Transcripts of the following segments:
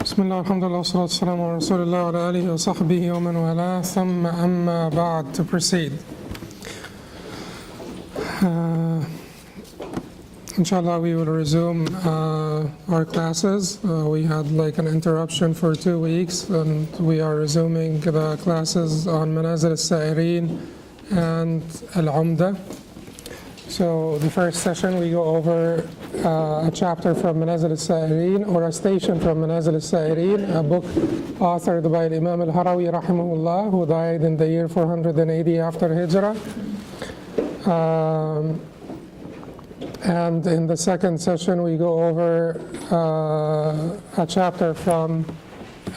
Bismillah, alhamdulillah, salatu wassalamu ala rasulillah wa ala alihi wa sahbihi wa man wala, thumma amma ba'd. To proceed. Inshallah, we will resume our classes. We had like an interruption for 2 weeks, and we are resuming the classes on Manazil As-Saa'ireen and al-Umda. So the first session we go over a chapter from Manazil As-Saa'ireen, or a station from Manazil As-Saa'ireen, a book authored by Imam al-Harawi rahimahullah, who died in the year 480 after Hijrah. And in the second session we go over a chapter from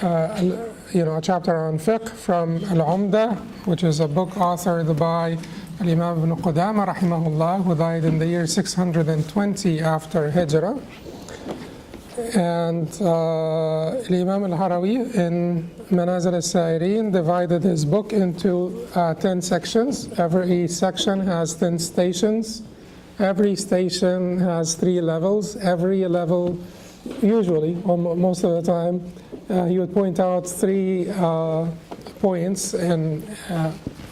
a chapter on fiqh from al-Umda, which is a book authored by Imam ibn Qudama rahimahullah, who died in the year 620 after Hijrah. And Imam al-Harawi in Manazil As-Saa'ireen divided his book into 10 sections. Every section has 10 stations. Every station has 3 levels. Every level, usually, or most of the time, he would point out 3 points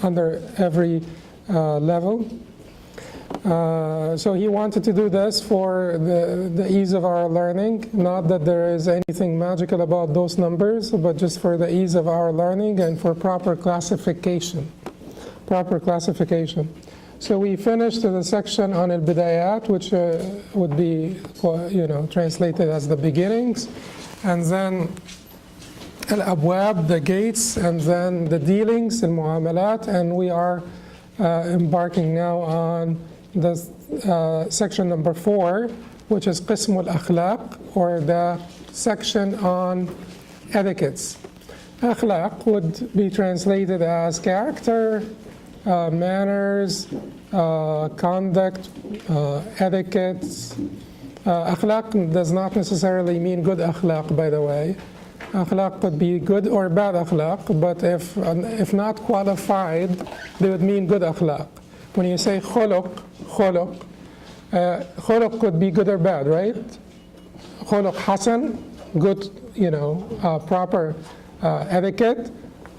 under every level. So he wanted to do this for the ease of our learning, not that there is anything magical about those numbers, but just for the ease of our learning and for proper classification. So we finished the section on al-Bidayat, which would be translated as the beginnings, and then al-Abwab, the gates, and then the dealings, al-Mu'amalat, and we are embarking now on the section number 4, which is Qism al-Akhlaq, or the section on etiquettes. Akhlaq would be translated as character, manners, conduct, etiquettes. Akhlaq does not necessarily mean good akhlaq, by the way. Akhlaq could be good or bad akhlaq, but if not qualified, they would mean good akhlaq. When you say khuluq could be good or bad, right? Khuluq hasan, good, proper etiquette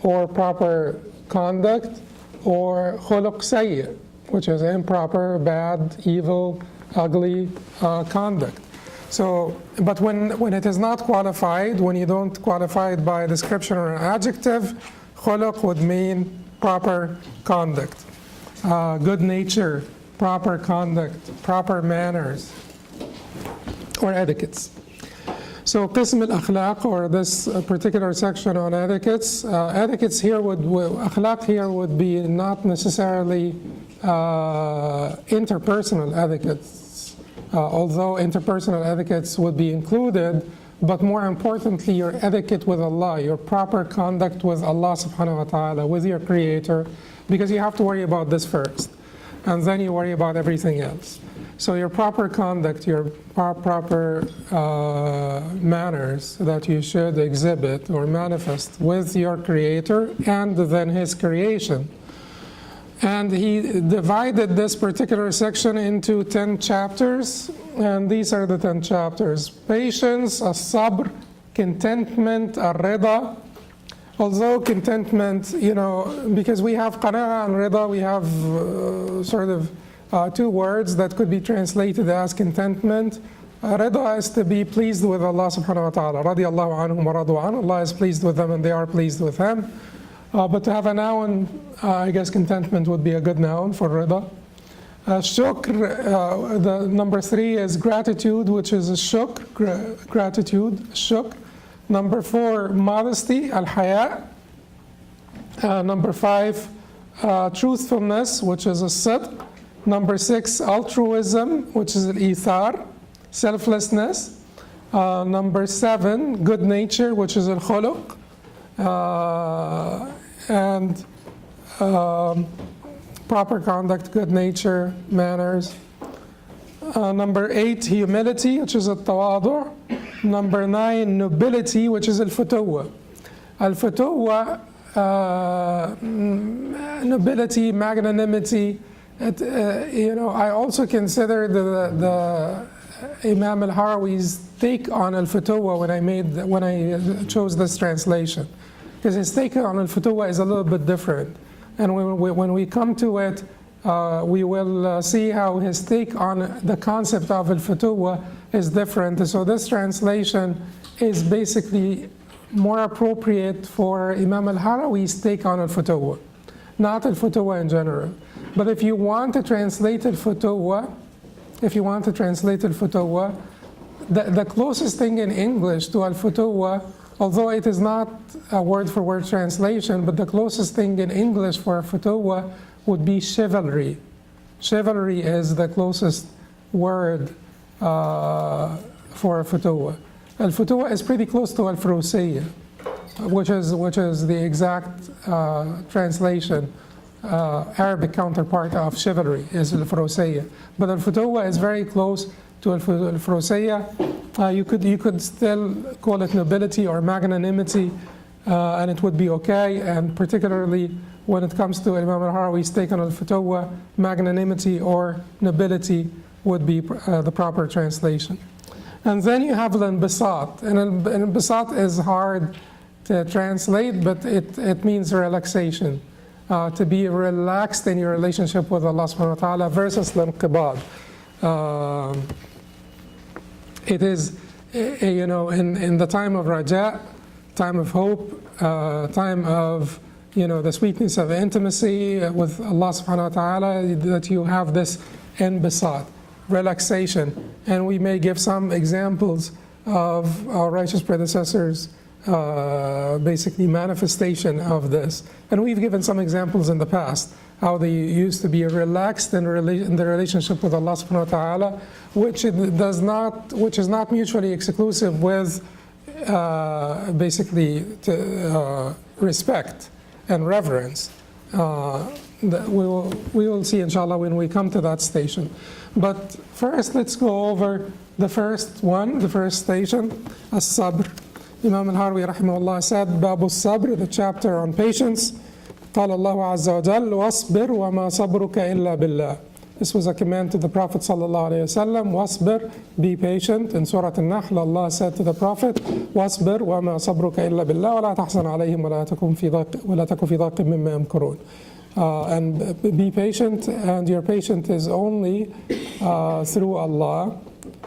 or proper conduct, or khuluq sayyi, which is improper, bad, evil, ugly conduct. So, but when it is not qualified, when you don't qualify it by a description or an adjective, khuluq would mean proper conduct, good nature, proper conduct, proper manners, or etiquettes. So Qism al-Akhlaq, or this particular section on etiquettes, etiquettes here akhlaq here would be not necessarily interpersonal etiquettes, although interpersonal etiquettes would be included, but more importantly your etiquette with Allah, your proper conduct with Allah subhanahu wa ta'ala, with your Creator, because you have to worry about this first, and then you worry about everything else. So your proper conduct, your proper manners that you should exhibit or manifest with your Creator and then His creation. And he divided this particular section into 10 chapters, and these are the 10 chapters. Patience, as-sabr, contentment, ar-rida. Although contentment, because we have qana'a and rida, we have sort of 2 words that could be translated as contentment. Rida is to be pleased with Allah subhanahu wa ta'ala. Radiyallahu anhum wa radu an. Allah is pleased with them and they are pleased with Him. But to have a noun, I guess contentment would be a good noun for rida. Shukr, the number 3 is gratitude, which is a shukr, gratitude, shukr. Number 4, modesty, al-haya. Number 5, truthfulness, which is a sidq. Number 6, altruism, which is al-ithar, selflessness. Number 7, good nature, which is al-khuluq. And proper conduct, good nature, manners. Number 8, humility, which is al-tawadu'. Number 9, nobility, which is al-futuwa. Al-futuwa, nobility, magnanimity. I also consider the Imam al-Harawi's take on al-Futuwa when I chose this translation, because his take on al-Futuwa is a little bit different, and when we come to it, we will see how his take on the concept of al-Futuwa is different. So this translation is basically more appropriate for Imam al-Harawi's take on al-Futuwa, not al-Futuwa in general. But if you want to translate al-Futuwa, the closest thing in English to al-Futuwa, although it is not a word-for-word translation, but the closest thing in English for al-Futuwa would be chivalry. Chivalry is the closest word for al-Futuwa. Al-Futuwa is pretty close to al-Furusiyya, which is the exact translation, Arabic counterpart of chivalry is al-Furusiyya. But al-Futuwa is very close to al-Furusiyya. You could still call it nobility or magnanimity, and it would be okay. And particularly when it comes to Imam al-Harawi's take on al-Futuwa, magnanimity or nobility would be the proper translation. And then you have al-Inbisat. And al-Inbisat is hard to translate, but it means relaxation. To be relaxed in your relationship with Allah subhanahu wa ta'ala versus al-Inqibad. It is, in the time of raja, time of hope, time of, the sweetness of intimacy with Allah subhanahu wa ta'ala, that you have this inbisat, relaxation. And we may give some examples of our righteous predecessors, basically manifestation of this. And we've given some examples in the past, how they used to be relaxed in the relationship with Allah subhanahu wa ta'ala, which is not mutually exclusive with basically respect and reverence. We will see inshallah when we come to that station. But first let's go over the first station, as-sabr. Imam al-Harawi rahimahullah said, Babu as-sabr, the chapter on patience. قال الله عز وجل واصبر وما صبرك إلا بالله. This was a command to the Prophet sallallahu alaihi wasallam. Wasbir, be patient. In Surah An-Nahl, Allah said to the Prophet, Wasbir وما صبرك إلا بالله ولا تحزن عليهم ولا تكن في ضيق مما يمكرون. And be patient, and your patience is only through Allah,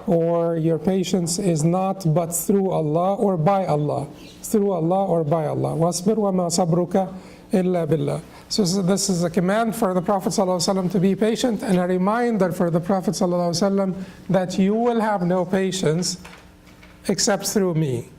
or your patience is not but through Allah or by Allah. Through Allah or by Allah. Wasbir وما صبرك إلا بالله. So this is a command for the Prophet ﷺ to be patient, and a reminder for the Prophet ﷺ that you will have no patience except through me,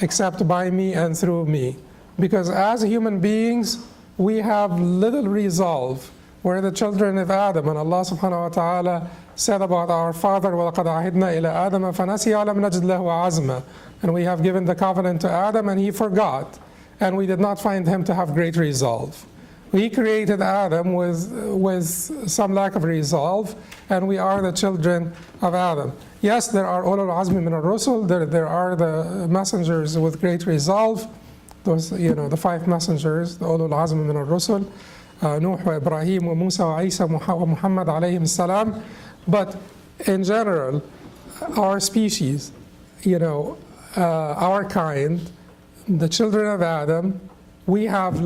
except by me and through me. Because as human beings, we have little resolve. We're the children of Adam, and Allah subhanahu wa ta'ala said about our father, وَلَقَدْ عَهِدْنَا إِلَىٰ آدَمَ فَنَسِيَ وَلَمْ نَجِدْ لَهُ عَزْمًا. And we have given the covenant to Adam, and he forgot, and we did not find him to have great resolve. We created Adam with some lack of resolve, and we are the children of Adam. Yes, there are ulul azmi min ar-rusul, there are the messengers with great resolve, those, the 5 messengers, the ulul azmi min ar-rusul, Nuh wa Ibrahim wa Musa wa Isa wa Muhammad alayhim salam. But in general, our species, our kind, the children of Adam, we have,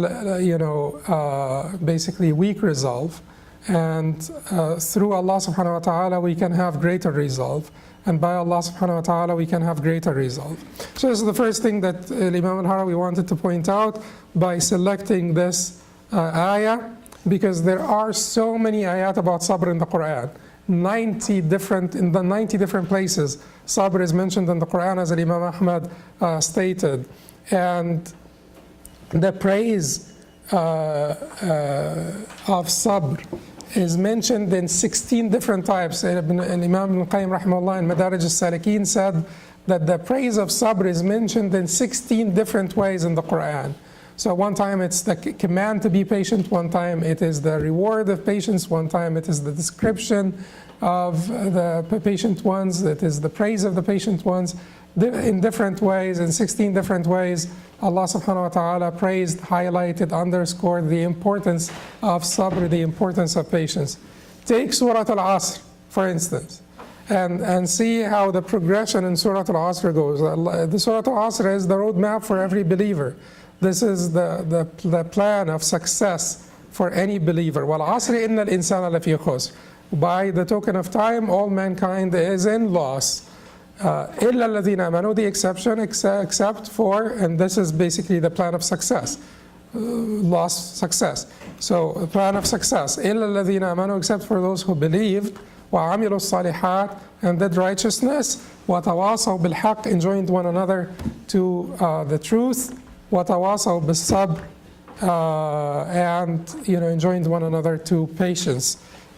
basically weak resolve, and through Allah subhanahu wa ta'ala we can have greater resolve, and by Allah subhanahu wa ta'ala we can have greater resolve. So this is the first thing that Imam al-Harawi wanted to point out by selecting this ayah, because there are so many ayat about sabr in the Quran. 90 different places sabr is mentioned in the Quran, as Imam Ahmad stated. And the praise of sabr is mentioned in 16 different types. And Imam al-Qayyim rahimahullah in Madaarij As-Saalikeen said that the praise of sabr is mentioned in 16 different ways in the Quran. So one time it's the command to be patient, one time it is the reward of patience, one time it is the description of the patient ones, it is the praise of the patient ones. In different ways, in 16 different ways, Allah subhanahu wa ta'ala praised, highlighted, underscored the importance of sabr, the importance of patience. Take Surah Al-Asr, for instance. and see how the progression in Surah Al-Asr goes. The Surah Al-Asr is the roadmap for every believer. This is the plan of success for any believer. وَالْعَصْرِ إِنَّ الْإِنسَانَ لَفِي خُسْرٍ. By the token of time, all mankind is in loss. إِلَّا الَّذِينَ آمَنُوا, the exception, except for, and this is basically the plan of success. Lost success. So, the plan of success. إِلَّا الَّذِينَ آمَنُوا, except for those who believed. وَعَمِلُوا الصَّالِحَاتِ, and did righteousness. وَتَوَاصَوْا بِالْحَقِّ, enjoined one another to the truth. وَتَوَاصَوْا بِالصَّبْرِ, and enjoined one another to patience.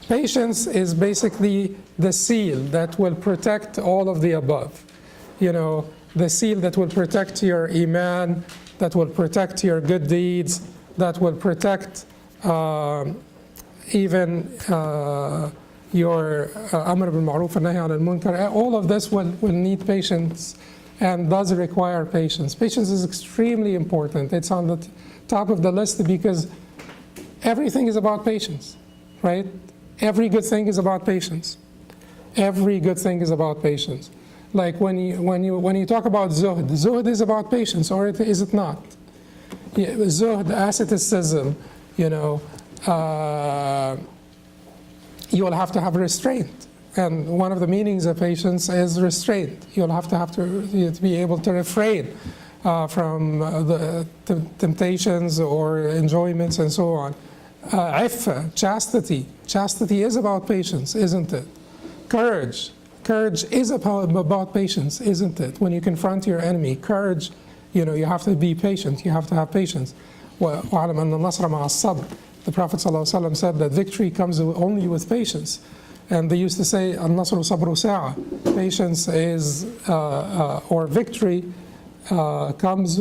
Patience is basically the seal that will protect all of the above. The seal that will protect your iman, that will protect your good deeds, that will protect even your amr bil ma'ruf and nahy anil munkar. All of this will need patience and does require patience. Patience is extremely important. It's on the top of the list because everything is about patience, right? Every good thing is about patience. Every good thing is about patience. Like when you talk about zuhd is about patience, or is it not? Zuhd, asceticism, you will have to have restraint. And one of the meanings of patience is restraint. You'll have to be able to refrain from the temptations or enjoyments and so on. Iffa, chastity. Chastity is about patience, isn't it? Courage. Courage is about patience, isn't it? When you confront your enemy, courage, you have to be patient. You have to have patience. وَاعْلَمْ أَنَّ النَّصْرَ مَعَ الصَّبْرِ. The Prophet ﷺ said that victory comes only with patience. And they used to say, al-Nasru sabru sa'a. Patience is, or victory comes,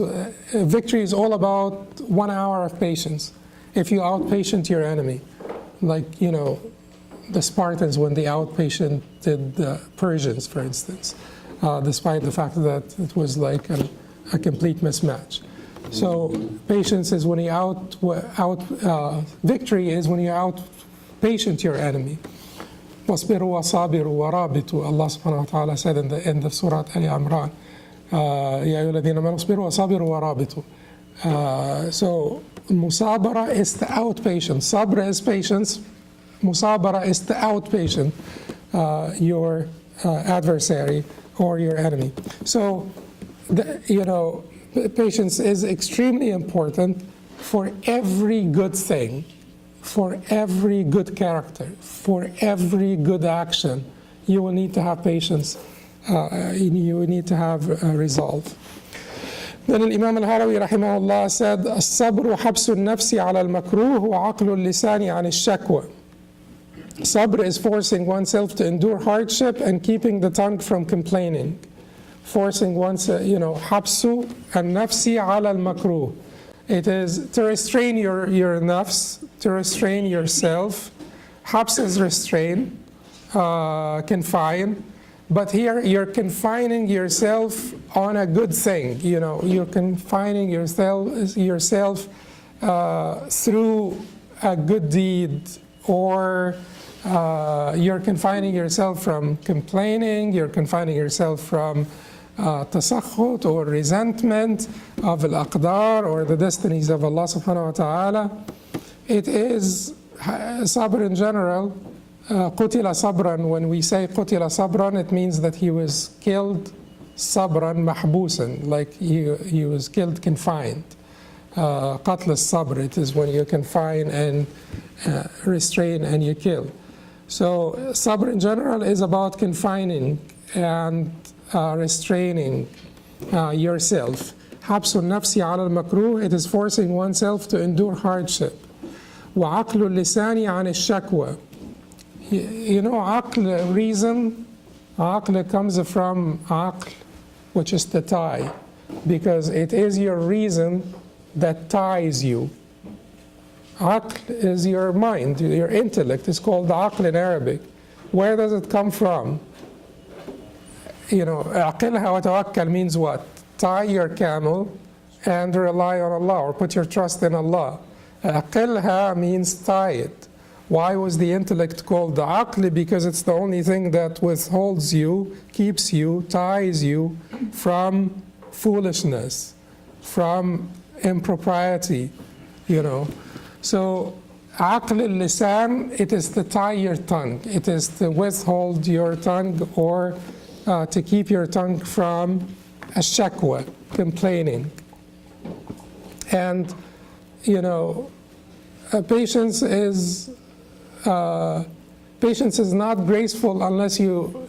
victory is all about 1 hour of patience. If you outpatient your enemy, like, the Spartans when they outpatiented the Persians, for instance, despite the fact that it was like a complete mismatch. So patience is when you victory is when you outpatient your enemy. وَاصْبِرُوا وَصَابِرُوا وَرَابِطُوا. Allah subhanahu wa ta'ala said in the end of Surah Al-Imran, يَا أَيُّهَا الَّذِينَ آمَنُوا اصْبِرُوا وَصَابِرُوا وَرَابِطُوا. So musabara is the outpatient. Sabr is patience. Musabara is to outpatient your adversary or your enemy. So, patience is extremely important for every good thing, for every good character, for every good action. You will need to have patience. You will need to have resolve. Then Imam al-Harawi rahimahullah said, الصبر حبس النفس على المكروه وعقل اللسان عن الشكوى. Sabr is forcing oneself to endure hardship and keeping the tongue from complaining. Forcing oneself, habsu and nafsi ala al-makruh. It is to restrain your nafs, to restrain yourself. Habs is restrain, confine. But here you're confining yourself on a good thing. You're confining yourself through a good deed, or you're confining yourself from complaining, you're confining yourself from tasakhut or resentment of al-aqdar or the destinies of Allah subhanahu wa ta'ala. It is sabr in general. Qutila sabran, when we say qutila sabran, it means that he was killed sabran mahbusan, like he was killed confined. Qatl al-sabr, it is when you confine and restrain and you kill. So sabr in general is about confining and restraining yourself. Habsu nafsi ala al-makruh, it is forcing oneself to endure hardship. Wa aqlu lisani an al-shakwa. Aql, reason, aql comes from aql, which is to tie, because it is your reason that ties you. Aql is your mind, your intellect. It's called aql in Arabic. Where does it come from? Aqilha wa tawakkal means what? Tie your camel and rely on Allah, or put your trust in Allah. Aqilha means tie it. Why was the intellect called the aql? Because it's the only thing that withholds you, keeps you, ties you from foolishness, from impropriety, you know. So aql al-lisan, it is to tie your tongue. It is to withhold your tongue, or to keep your tongue from ash-shakwa, complaining. And, you know, patience is not graceful unless you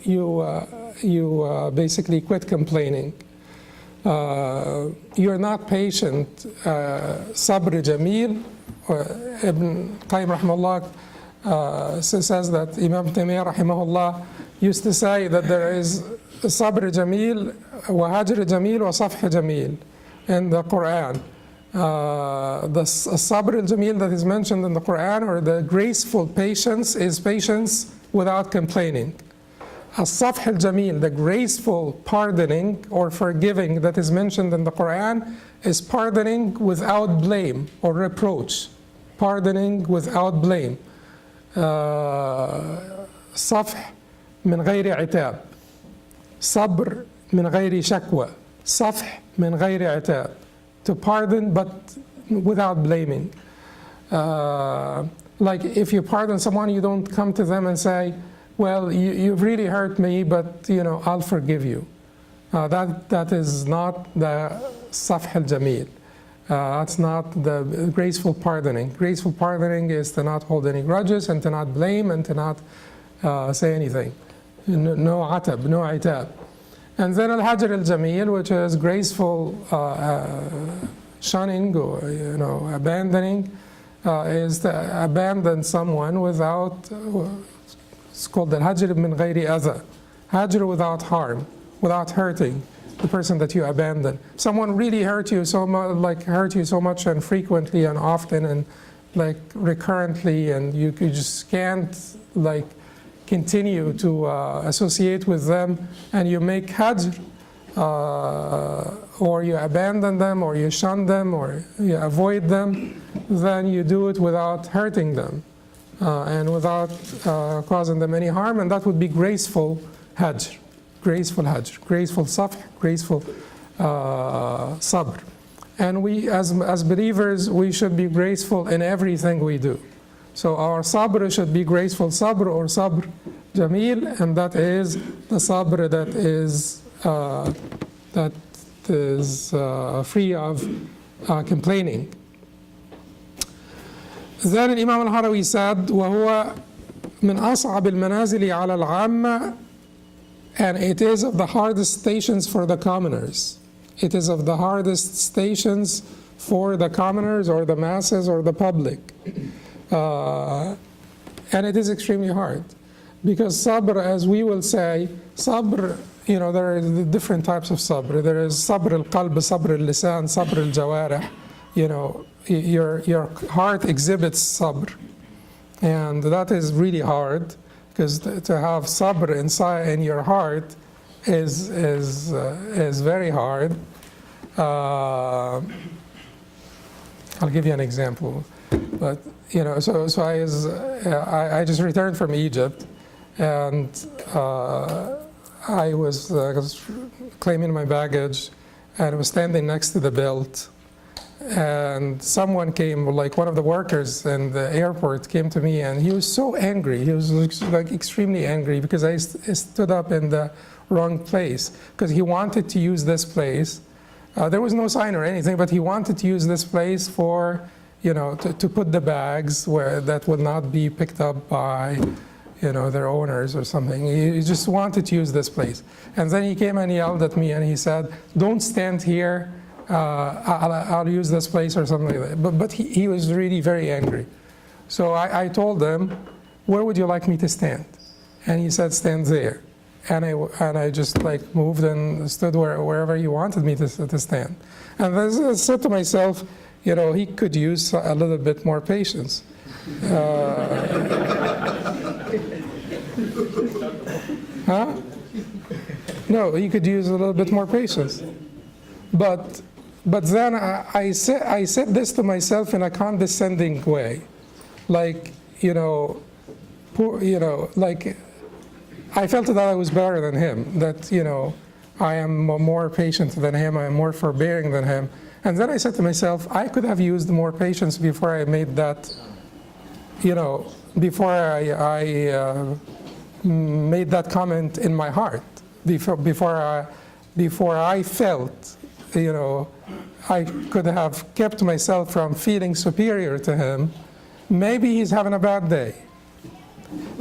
basically quit complaining. You're not patient. Sabr jameel. Ibn Qayyim rahimahullah says that Imam Taymiyyah rahimahullah used to say that there is sabr jameel, wa hajr jameel, wa safh jameel in the Quran. The sabr al-jameel that is mentioned in the Quran, or the graceful patience, is patience without complaining. As-safh al-jameel, the graceful pardoning or forgiving that is mentioned in the Quran, is pardoning without blame or reproach. Pardoning without blame. Safh min ghayri itab. Sabr min ghayri shakwa. Safh min ghayri itab. To pardon but without blaming. Like if you pardon someone, you don't come to them and say, well, you've really hurt me, but you know, I'll forgive you. That is not the safh al-jameel. That's not the graceful pardoning. Graceful pardoning is to not hold any grudges and to not blame and to not say anything. No atab, no itab. And then al-hajr al-jameel, which is graceful shunning or, you know, abandoning, is to abandon someone without, it's called al-hajr min ghayri adha. Hajr without harm, without hurting the person that you abandon. Someone really hurt you so much and frequently and often and like recurrently, and you just can't like continue to associate with them, and you make hajr, or you abandon them, or you shun them, or you avoid them, then you do it without hurting them and without causing them any harm, and that would be graceful hajr. Graceful hajr, graceful safh, graceful sabr. And we, as believers, we should be graceful in everything we do. So our sabr should be graceful sabr or sabr jameel, and that is the sabr that is free of complaining. Then Imam al-Harawi said, وَهُوَ مِنْ أَصْعَبِ الْمَنَازِلِ عَلَى الْعَامَّةِ, and it is of the hardest stations for the commoners. It is of the hardest stations for the commoners or the masses or the public. And it is extremely hard. Because sabr, as we will say, sabr, you know, there are different types of sabr. There is sabr al-qalb, sabr al-lisan, sabr al-jawarih. You know, your heart exhibits sabr. And that is really hard, because to have sabr inside in your heart is very hard. I'll give you an example. But you know, so I just returned from Egypt, and I was claiming my baggage, and I was standing next to the belt, and someone came, like one of the workers in the airport came to me, and he was so angry. He was like extremely angry because I stood up in the wrong place, because he wanted to use this place. There was no sign or anything, but he wanted to use this place for, you know, to put the bags where that would not be picked up by, you know, their owners or something. He just wanted to use this place. And then he came and yelled at me and he said, "Don't stand here, I'll use this place," or something like that. But he was really very angry. So I told him, "Where would you like me to stand?" And he said, "Stand there." And I just like moved and stood wherever he wanted me to stand. And I said to myself, you know, he could use a little bit more patience. Huh? No, he could use a little bit more patience. But then I said this to myself in a condescending way. Like, like I felt that I was better than him, that, I am more patient than him, I am more forbearing than him. And then I said to myself, I could have used more patience before I made that, before I made that comment in my heart, before I felt, I could have kept myself from feeling superior to him. Maybe he's having a bad day.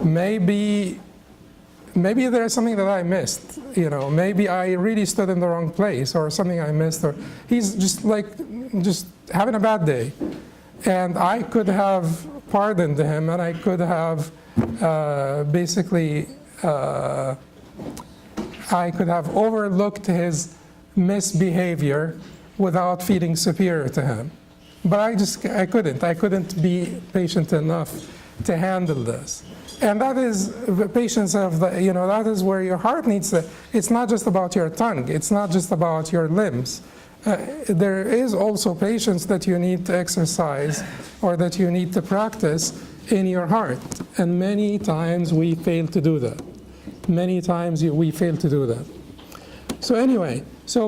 Maybe there's something that I missed, maybe I really stood in the wrong place or something I missed, or he's just having a bad day. And I could have pardoned him, and I could have I could have overlooked his misbehavior without feeling superior to him. But I couldn't be patient enough to handle this. And that is the patience of that is where your heart needs to. It's not just about your tongue. It's not just about your limbs. There is also patience that you need to exercise or that you need to practice in your heart. And many times we fail to do that. Many times we fail to do that. So anyway,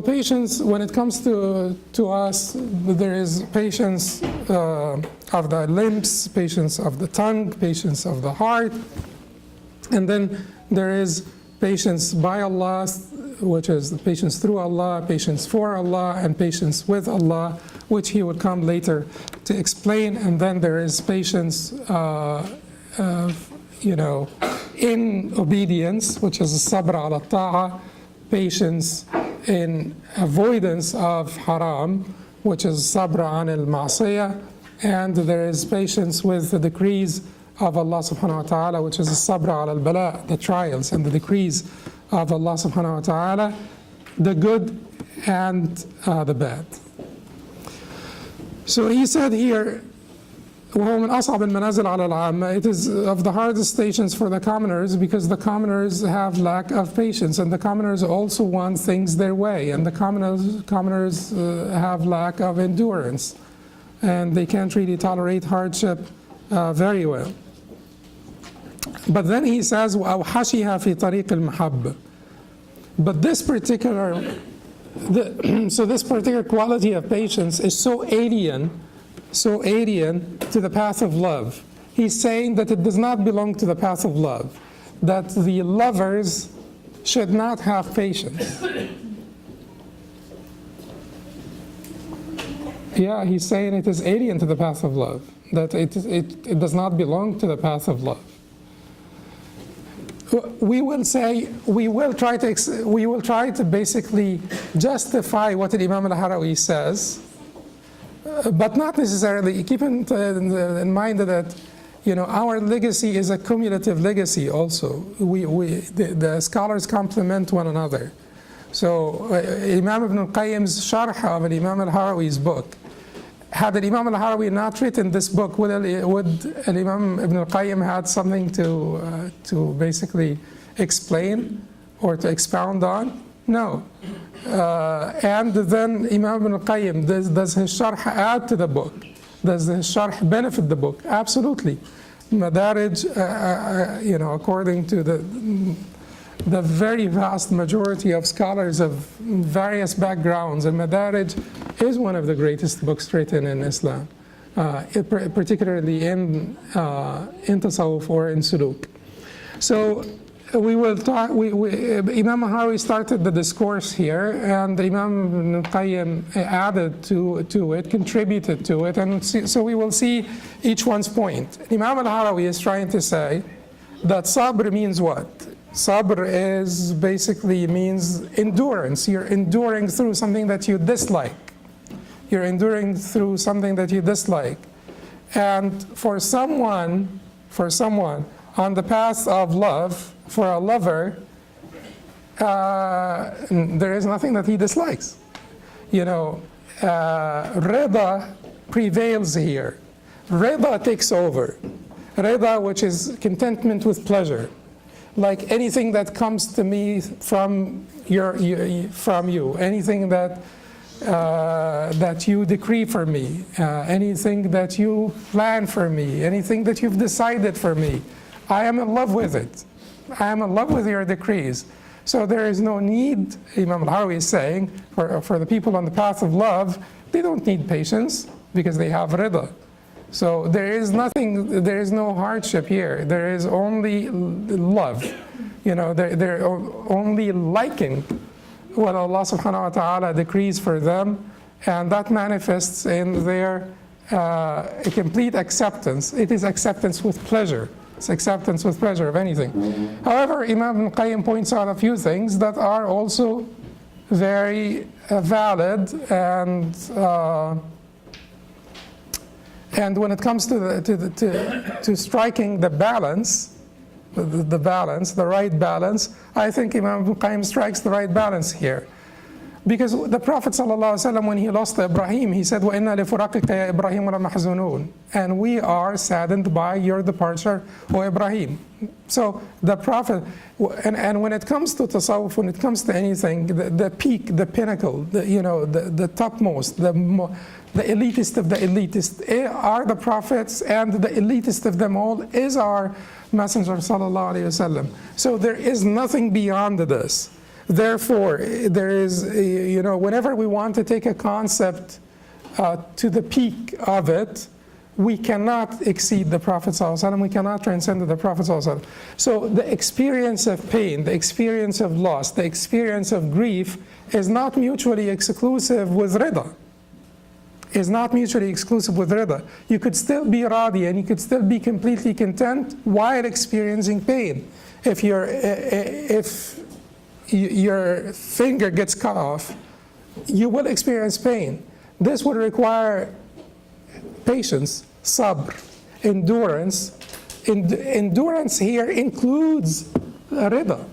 patience, when it comes to us, there is patience of the limbs, patience of the tongue, patience of the heart. And then there is patience by Allah, which is the patience through Allah, patience for Allah, and patience with Allah, which he would come later to explain. And then there is patience in obedience, which is sabr ala ta'a, patience in avoidance of haram, which is sabr an al-ma'siyah, and there is patience with the decrees of Allah subhanahu wa ta'ala, which is sabr ala al-bala, the trials and the decrees of Allah subhanahu wa ta'ala, the good and the bad. So he said here, وهو من أصعب المنازل على العامة. It is of the hardest stations for the commoners, because the commoners have lack of patience, and the commoners also want things their way, and the commoners have lack of endurance, and they can't really tolerate hardship very well. But then he says أو حشيها في طريق المحبة. But this particular quality of patience is so alien to the path of love. He's saying that it does not belong to the path of love, that the lovers should not have patience. Yeah, he's saying it is alien to the path of love, that it does not belong to the path of love. We will try to basically justify what Imam al-Harawi says, but not necessarily. Keep in mind that our legacy is a cumulative legacy also. The scholars complement one another. So Imam Ibn al-Qayyim's sharh of Imam al-Harawi's book, had Imam al-Harawi not written this book, would Imam Ibn al-Qayyim had something to basically explain or to expound on? No. And then Imam Ibn al-Qayyim, does his sharh add to the book? Does his sharh benefit the book? Absolutely. Madaarij, according to the very vast majority of scholars of various backgrounds, and Madaarij is one of the greatest books written in Islam, particularly in Tasawwuf or in Suluk. So we will talk. Imam al-Harawi started the discourse here, and Imam Ibn al-Qayyim added to it, contributed to it, and so we will see each one's point. Imam al-Harawi is trying to say that sabr means what? Sabr means endurance. You're enduring through something that you dislike. You're enduring through something that you dislike. And for someone on the path of love, for a lover, there is nothing that he dislikes. Rida prevails here. Rida takes over. Rida, which is contentment with pleasure. Like anything that comes to me from you, anything that that you decree for me, anything that you plan for me, anything that you've decided for me, I am in love with it. I am in love with your decrees. So there is no need, Imam al-Harawi is saying, for the people on the path of love, they don't need patience because they have rida. So there is nothing, there is no hardship here. There is only love. You know, they're only liking what Allah subhanahu wa ta'ala decrees for them, and that manifests in their complete acceptance. It is acceptance with pleasure. It's acceptance with pleasure of anything. However, Imam al-Qayyim points out a few things that are also very valid, and when it comes to striking the balance, the right balance, I think Imam al-Qayyim strikes the right balance here. Because the Prophet ﷺ, when he lost Ibrahim, he said, وَإِنَّا لِفُرَقِكَ يَا إِبْرَاهِيمُ لَمَحْزُنُونَ, and we are saddened by your departure, O Ibrahim. So the Prophet, and when it comes to tasawwuf, when it comes to anything, the peak, the pinnacle, the topmost, the elitist of the elitist are the prophets, and the elitist of them all is our Messenger sallallahu alaihi wasallam. So there is nothing beyond this. Therefore, there is, whenever we want to take a concept to the peak of it, we cannot exceed the Prophet ﷺ, we cannot transcend the Prophet ﷺ. So the experience of pain, the experience of loss, the experience of grief is not mutually exclusive with rida. Is not mutually exclusive with rida. You could still be radi and you could still be completely content while experiencing pain. If your finger gets cut off, you will experience pain. This would require patience, sabr, endurance. Endurance here includes rida,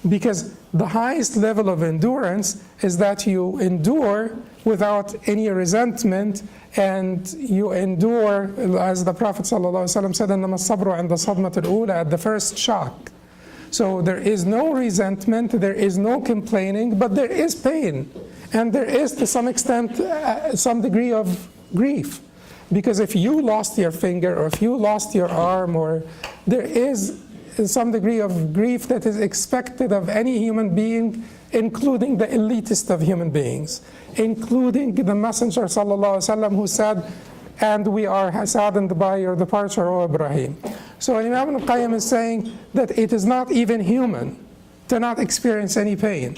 because the highest level of endurance is that you endure without any resentment, and you endure, as the Prophet ﷺ said, إِنَّمَا الصَّبْرُ عِنْدَ الصَّدْمَةِ الْأُولَى, at the first shock. So there is no resentment, there is no complaining, but there is pain. And there is, to some extent, some degree of grief. Because if you lost your finger, or if you lost your arm, or there is some degree of grief that is expected of any human being, including the elitist of human beings, including the Messenger sallallahu alaihi wasallam, who said, and we are saddened by your departure, O Ibrahim. So Imam al-Qayyim is saying that it is not even human to not experience any pain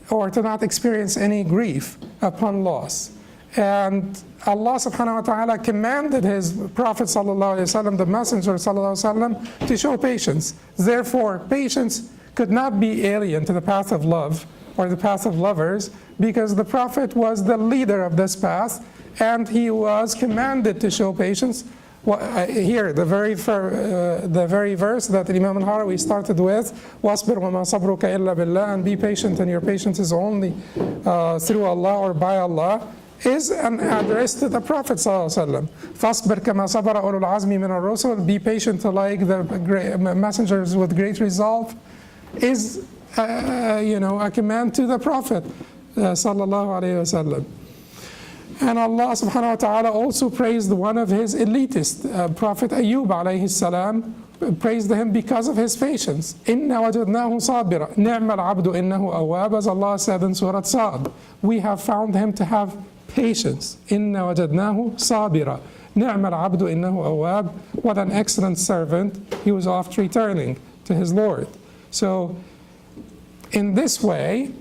or to not experience any grief upon loss. And Allah subhanahu wa ta'ala commanded His Prophet sallallahu alaihi wasallam, the Messenger sallallahu alaihi wasallam, to show patience. Therefore, patience could not be alien to the path of love or the path of lovers, because the Prophet was the leader of this path, and he was commanded to show patience. Here, the very verse that Imam al-Harawi started with, وَاصْبِرْ وَمَا صَبْرُكَ إِلَّا بِاللَّهِ, and be patient, and your patience is only through Allah or by Allah, is an address to the Prophet ﷺ. فَاصْبِرْ كَمَا صَبَرَ أُولُو الْعَزْمِ مِنَ الرُّسُلِ, be patient like the messengers with great resolve, is a command to the Prophet sallallahu alaihi wasallam. And Allah subhanahu wa ta'ala also praised one of His elitist, Prophet Ayyub alayhi salam, praised him because of his patience. إِنَّا وَجَدْنَاهُ صَابِرًا نِعْمَ الْعَبْدُ إِنَّهُ أَوَّابٌ, as Allah said in Surah Sa'd. We have found him to have patience. إِنَّا وَجَدْنَاهُ صَابِرًا نِعْمَ الْعَبْدُ إِنَّهُ أَوَّابٌ. What an excellent servant, he was oft returning to his Lord. So in this way,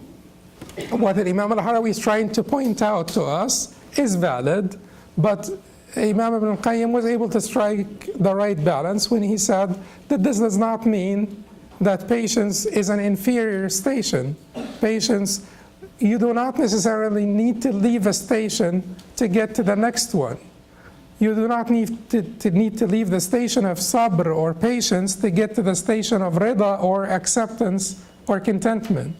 what Imam al-Harawi is trying to point out to us is valid, but Imam Ibn al-Qayyim was able to strike the right balance when he said that this does not mean that patience is an inferior station. Patience, you do not necessarily need to leave a station to get to the next one. You do not need to leave the station of sabr or patience to get to the station of rida or acceptance or contentment.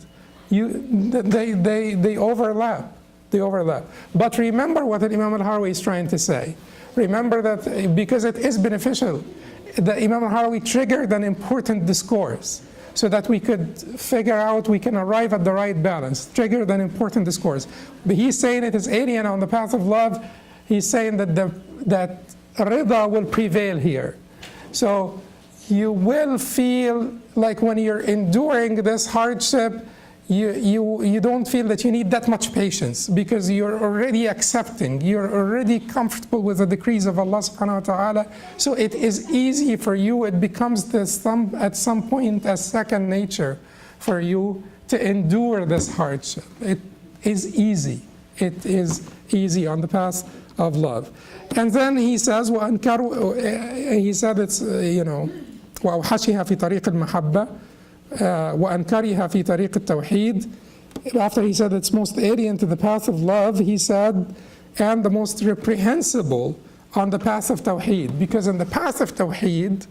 They overlap. They overlap. But remember what Imam al-Harawi is trying to say. Remember that because it is beneficial, the Imam al-Harawi triggered an important discourse. so that we could figure out, we can arrive at the right balance, triggered an important discourse. But he's saying it is alien on the path of love. He's saying that that rida will prevail here. So you will feel like when you're enduring this hardship, you don't feel that you need that much patience, because you're already accepting, you're already comfortable with the decrees of Allah subhanahu wa ta'ala. So it is easy for you, it becomes at some point a second nature for you to endure this hardship. It is easy. It is easy on the path of love. And then he says, he said it's, وَأَوْحَشِهَا فِي طَرِيقِ الْمَحَبَّةِ وَأَنْكَرِهَا فِي طَرِيقِ التَّوْحِيدِ. After he said it's most alien to the path of love, he said, and the most reprehensible on the path of Tawheed, because in the path of Tawheed,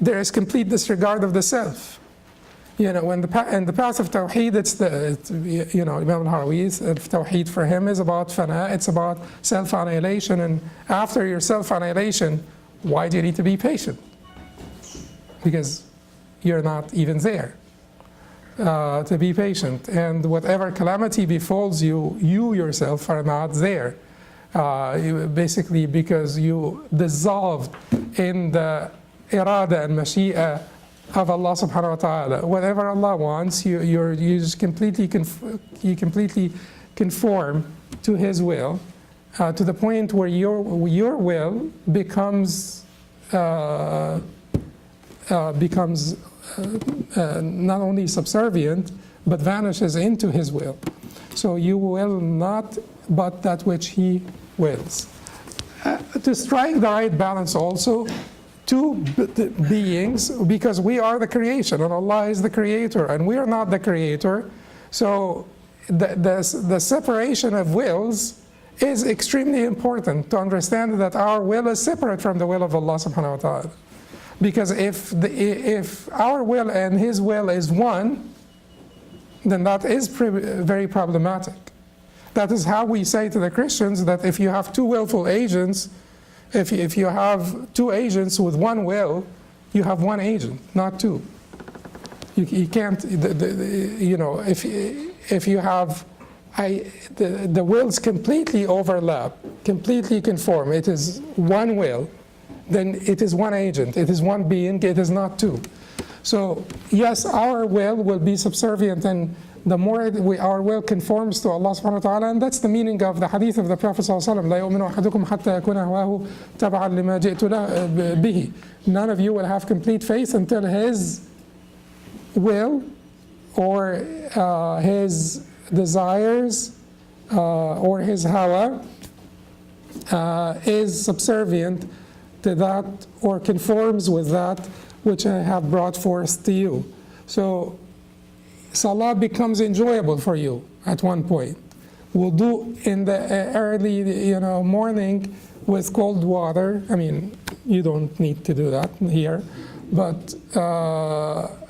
there is complete disregard of the self. In the path of Tawheed, Imam al-Harawi, Tawheed for him is about fana, it's about self-annihilation, and after your self-annihilation, why do you need to be patient? Because you're not even there to be patient, and whatever calamity befalls you, you yourself are not there. Basically because you dissolved in the irada and mashi'a of Allah subhanahu wa ta'ala. Whatever Allah wants, you just completely conform to His will, to the point where your will becomes not only subservient, but vanishes into His will. So you will not but that which He wills. To strike the right balance also, two beings, because we are the creation and Allah is the creator and we are not the creator. So the separation of wills is extremely important to understand that our will is separate from the will of Allah subhanahu wa ta'ala. Because if our will and His will is one, then that is very problematic. That is how we say to the Christians that if you have two willful agents, if you have two agents with one will, you have one agent, not two. You can't, if you have, the wills completely overlap, completely conform, it is one will, then it is one agent, it is one being, it is not two. So yes, our will be subservient, and the more our will conforms to Allah subhanahu wa ta'ala, and that's the meaning of the hadith of the Prophet sallallahu alaihi wasallam, لا يؤمن أحدكم حتى يكون هواه تبعا لما جئت به. None of you will have complete faith until his will or his desires or his hawa is subservient to that or conforms with that which I have brought forth to you. So Salah becomes enjoyable for you at one point. Wudu in the early morning with cold water. I mean, you don't need to do that here, but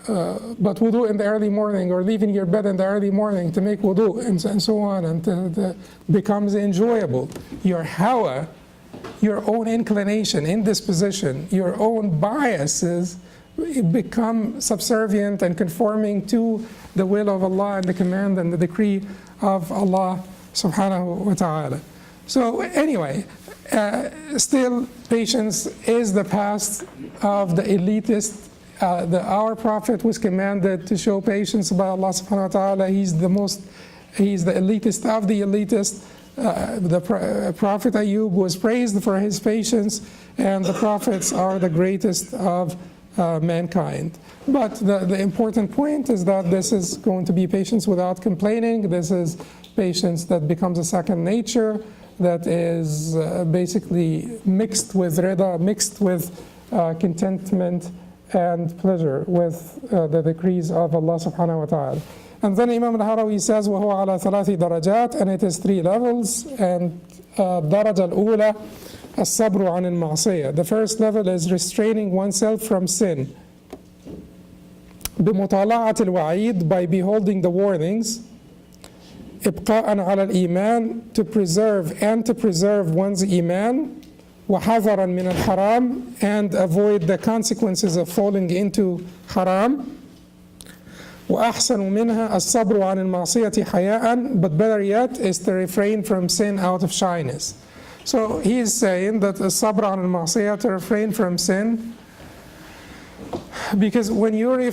wudu in the early morning, or leaving your bed in the early morning to make wudu and so on, and becomes enjoyable. Your hawa, your own inclination, indisposition, your own biases become subservient and conforming to the will of Allah and the command and the decree of Allah subhanahu wa ta'ala. So anyway, still patience is the path of the elitist. Our Prophet was commanded to show patience by Allah subhanahu wa ta'ala. He's the elitist of the elitist. The Prophet Ayub was praised for his patience, and the prophets are the greatest of mankind. But the important point is that this is going to be patience without complaining. This is patience that becomes a second nature, that is basically mixed with rida, mixed with contentment and pleasure with the decrees of Allah subhanahu wa ta'ala. And then Imam al-Harawi says, وَهُوَ عَلَى ثَلَاثِ دَرَجَاتٍ, and it is three levels. And الدرجة الأولى الصبر عن المعصية. The first level is restraining oneself from sin. بمطالعة الوعيد, by beholding the warnings. إبقاء على الإيمان, to preserve one's iman. وحذرا من الحرام, and avoid the consequences of falling into haram. وأحسن منها الصبر عن المعصية حياء, but better yet is to refrain from sin out of shyness. So he is saying that الصبر عن المعصية, to refrain from sin, because when you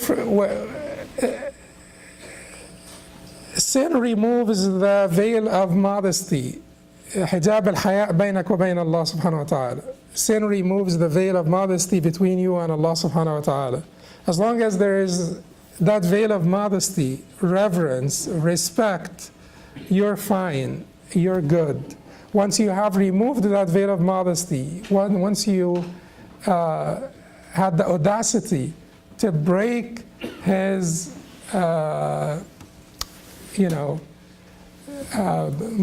sin removes the veil of modesty, حجاب الحياء بينك وبين الله سبحانه وتعالى. Sin removes the veil of modesty between you and Allah subhanahu wa ta'ala. As long as there is that veil of modesty, reverence, respect, you're fine, you're good. Once you have removed that veil of modesty, once you had the audacity to break his,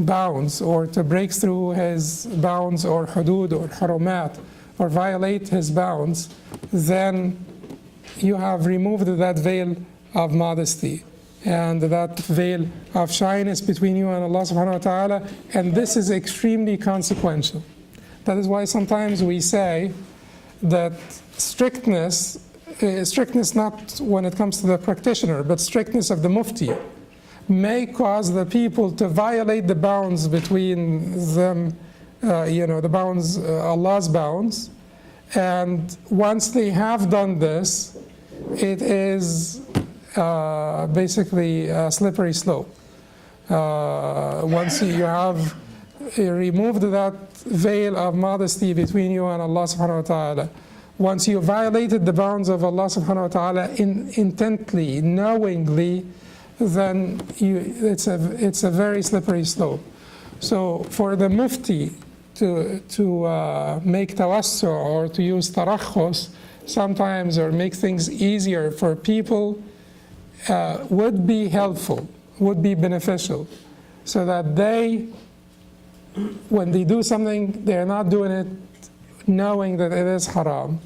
bounds, or to break through his bounds or hudud or harumat, or violate his bounds, then you have removed that veil of modesty and that veil of shyness between you and Allah subhanahu wa ta'ala, and this is extremely consequential. That is why sometimes we say that strictness not when it comes to the practitioner, but strictness of the mufti may cause the people to violate the bounds between them, the bounds, Allah's bounds, and once they have done this, it is basically a slippery slope. Once you have removed that veil of modesty between you and Allah subhanahu wa ta'ala, once you violated the bounds of Allah subhanahu wa ta'ala intently, knowingly, then it's a very slippery slope. So for the mufti to make tawassu or to use tarakhus sometimes, or make things easier for people, would be helpful, would be beneficial, so that they, when they do something, they're not doing it knowing that it is haram.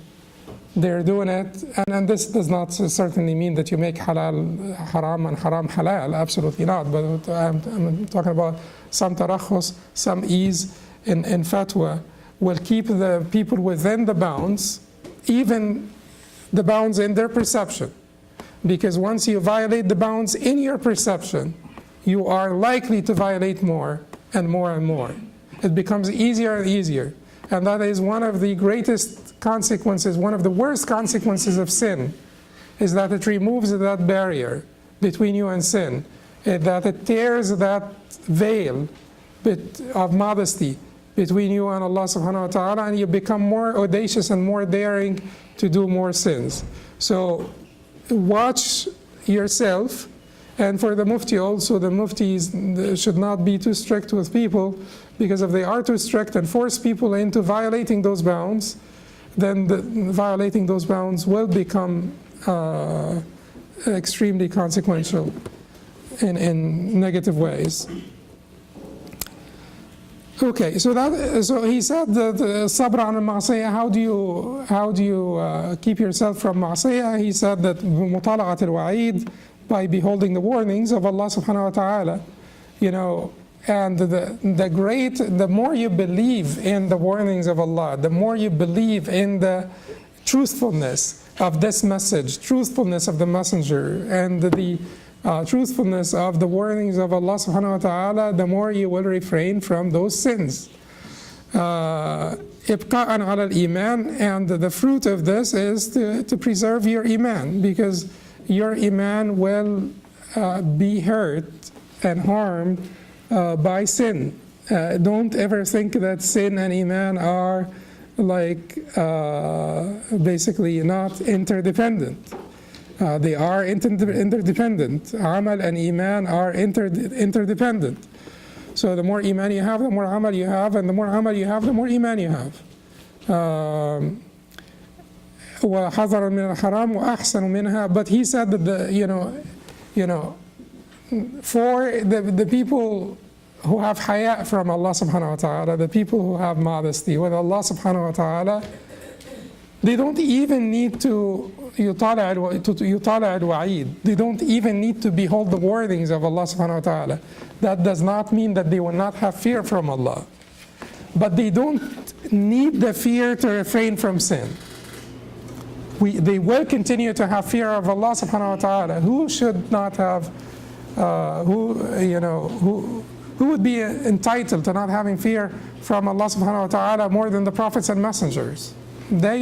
They're doing it, and this does not certainly mean that you make halal haram and haram halal, absolutely not, but I'm talking about some tarakhus, some ease in fatwa will keep the people within the bounds, even the bounds in their perception. Because once you violate the bounds in your perception, you are likely to violate more and more and more. It becomes easier and easier. And that is one of the greatest consequences, one of the worst consequences of sin, is that it removes that barrier between you and sin, that it tears that veil of modesty between you and Allah subhanahu wa ta'ala, and you become more audacious and more daring to do more sins. So watch yourself, and for the mufti also, the muftis should not be too strict with people, because if they are too strict and force people into violating those bounds, then violating those bounds will become extremely consequential in negative ways. Okay, so he said that sabr an al-ma'siyah, how do you keep yourself from ma'siyah? He said that mutala'at al-wa'id, by beholding the warnings of Allah subhanahu wa ta'ala, and the more you believe in the warnings of Allah, the more you believe in the truthfulness of this message, truthfulness of the messenger, and the truthfulness of the warnings of Allah subhanahu wa ta'ala, the more you will refrain from those sins. Ibqa'an ala al-iman, and the fruit of this is to preserve your iman, because your iman will be hurt and harmed by sin. Don't ever think that sin and iman are like basically not interdependent. They are interdependent. Amal and iman are interdependent. So the more iman you have, the more amal you have, and the more amal you have, the more iman you have. وَحَذَرًا مِنَ الْحَرَامِ وَأَحْسَنُ مِنْهَا. But he said that for the people who have haya from Allah subhanahu wa ta'ala, the people who have modesty with Allah subhanahu wa ta'ala, they don't even need to yutala al-wa'id. They don't even need to behold the warnings of Allah subhanahu wa ta'ala. That does not mean that they will not have fear from Allah. But they don't need the fear to refrain from sin. they will continue to have fear of Allah subhanahu wa ta'ala. Who should not have, who would be entitled to not having fear from Allah subhanahu wa ta'ala more than the prophets and messengers? They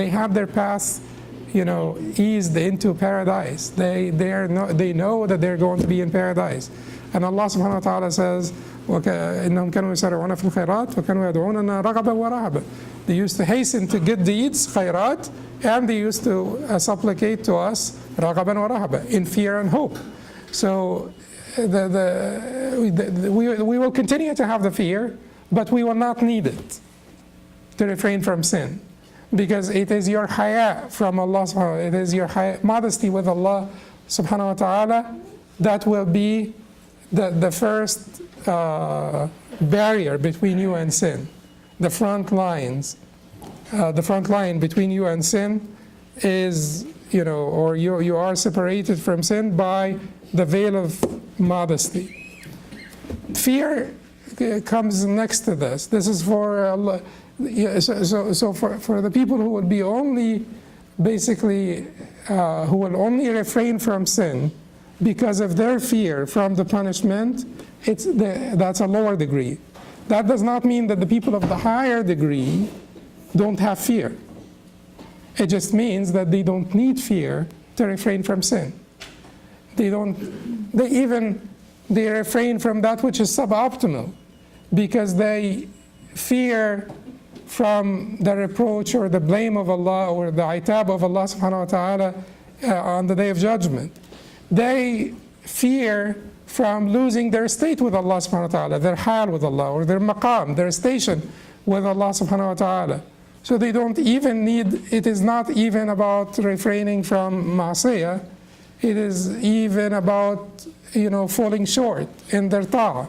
have their paths, eased into paradise. They know that they're going to be in paradise. And Allah subhanahu wa ta'ala says, إِنَّهُمْ كَانُوا يُسَارِعُونَ فِي الْخَيْرَاتِ وَكَانُوا يَدْعُونَنَا رَغَبًا وَرَهَبًا. They used to hasten to good deeds, khayrat, and they used to supplicate to us, رَغَبًا وَرَهَبًا, in fear and hope. So we will continue to have the fear, but we will not need it to refrain from sin. Because it is your haya from Allah subhanahu wa ta'ala, it is your modesty with Allah subhanahu wa ta'ala that will be the first barrier between you and sin. The front line between you and sin is, or you are separated from sin by the veil of modesty. Fear comes next to this. This is for Allah. So for the people who would be only, basically, who will only refrain from sin because of their fear from the punishment, that's a lower degree. That does not mean that the people of the higher degree don't have fear. It just means that they don't need fear to refrain from sin. They refrain from that which is suboptimal because they fear from the reproach or the blame of Allah or the itab of Allah subhanahu wa ta'ala on the day of judgment. They fear from losing their state with Allah subhanahu wa ta'ala, their hal with Allah, or their maqam, their station with Allah subhanahu wa ta'ala. So they don't even need, it is not even about refraining from ma'asiyah, it is even about, falling short in their ta'ah.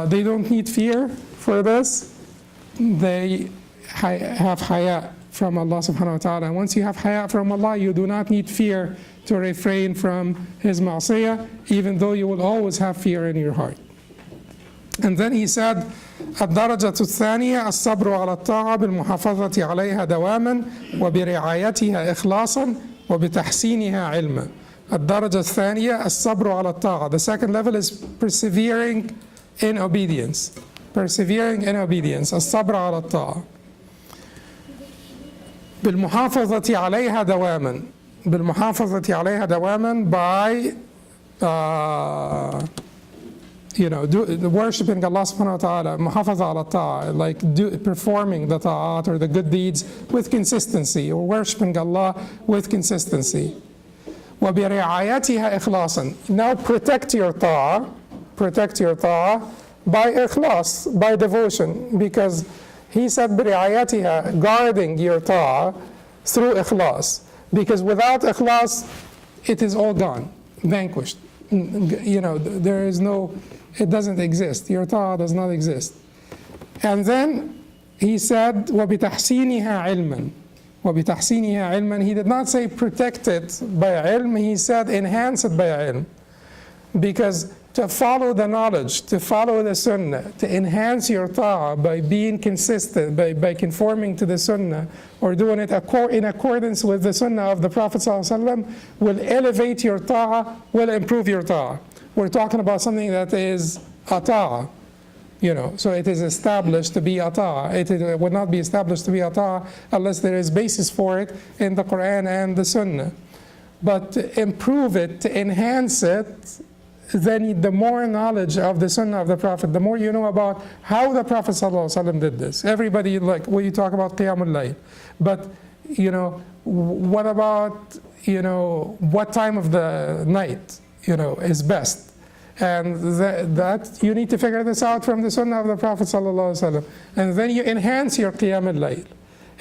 They don't need fear for this. They have haya from Allah subhanahu wa ta'ala. And once you have haya from Allah, you do not need fear to refrain from His ma'asiyah, even though you will always have fear in your heart. And then he said, الدرجة الثانية الصبر على الطاعة بالمحافظة عليها دواما وبرعايتها إخلاصا وبتحسينها علما. الدرجة الثانية الصبر على الطاعة. The second level is persevering in obedience. Persevering in obedience. الصبر على الطاعة. بالمحافظة عليها دواما. بالمحافظة عليها دواما by worshiping Allah subhanahu wa ta'ala, محافظة على الطاعة, like performing the ta'at or the good deeds with consistency, or worshiping Allah with consistency. وبرعايتها إخلاصا. Now protect your ta'ah by ikhlas, by devotion, because he said برعايتها, guarding your ta'ah through ikhlas, because without ikhlas it is all gone, vanquished. There is no, it doesn't exist. Your ta'ah does not exist. And then he said وبتحسينها علما. وبتحسينها علما. He did not say protect it by ilm, he said enhance it by ilm. Because to follow the knowledge, to follow the sunnah, to enhance your ta'ah by being consistent, by conforming to the sunnah, or doing it in accordance with the sunnah of the Prophet ﷺ, will elevate your ta'ah, will improve your ta'ah. We're talking about something that is a ta'ah, so it is established to be a ta'ah. It would not be established to be a ta'ah unless there is basis for it in the Quran and the sunnah. But to improve it, to enhance it, then the more knowledge of the sunnah of the Prophet, the more you know about how the Prophet ﷺ did this. Everybody, like when you talk about Qiyamul Layl, but what about what time of the night is best, and that you need to figure this out from the sunnah of the Prophet ﷺ. And then you enhance your Qiyamul Layl.